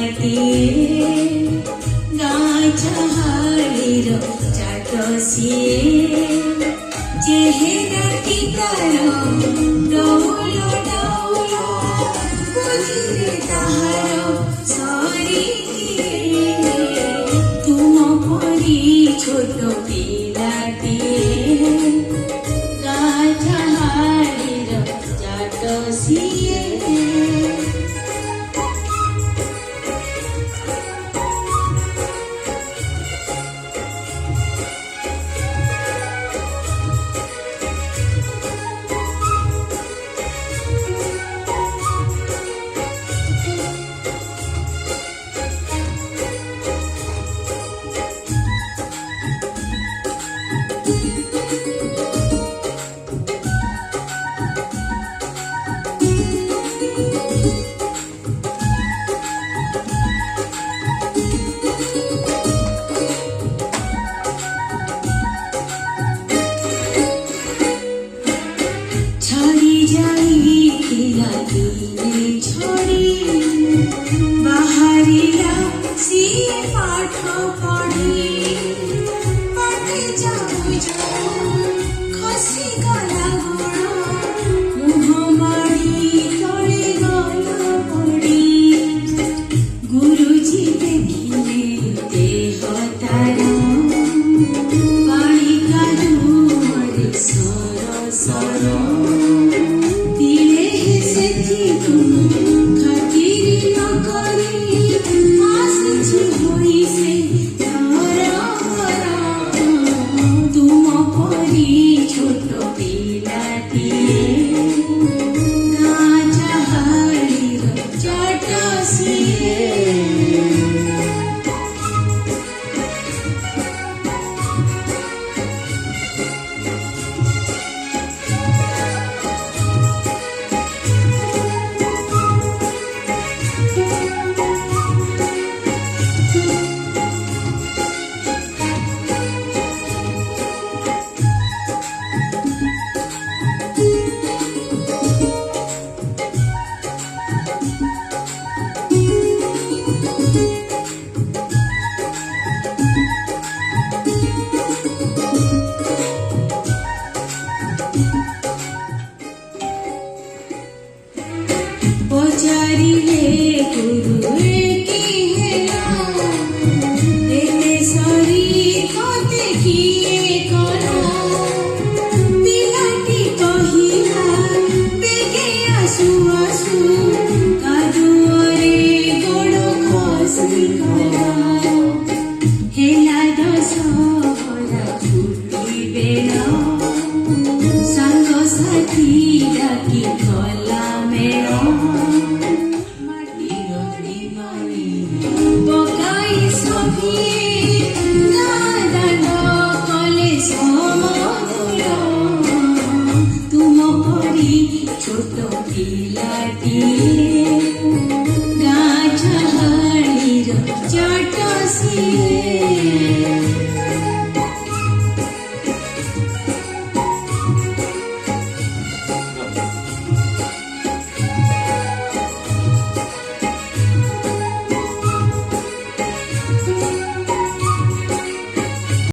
ପିଲାଟିଏ ଗାଁ ଚାହାଳିର ଚାଟ ସିଏ ଚେହେରାଟି ତାର ଡଉଲ ଡଉଲ ବୁଝିଲେ ତାହାର ସରି ତୁମ ପରି ଛୋଟ ପିଲାଟିଏ ଗାଁ ଚାହାଳିର ଚାଟ ସିଏ। ବାହାରିଲା ସିଏ ପାଠ ପଢ଼ି ବାଟେ ଯାଉ ଯାଉ ଖସିଗଲା ଗୋଡ଼ ମୁହଁ ମାଡ଼ି ତଳେ ଗଲା ପଡ଼ି ଗୁରୁଜୀ ଦେଖିଲେ ଦେହ ତାର ପାଣି କାଦୁଅରେ ସର ସର पचारिले गुरुए की हेला एते सरी कते किए करा पिलाटी कहिला बेगे आसु आसु कादुअरे गोड़ खसिगला हेला दशहरा छुट्टी बेला सांग साथी डाकी गला मेरा छोट पिलाटिए गाँ चाहाळीर चाट सिए।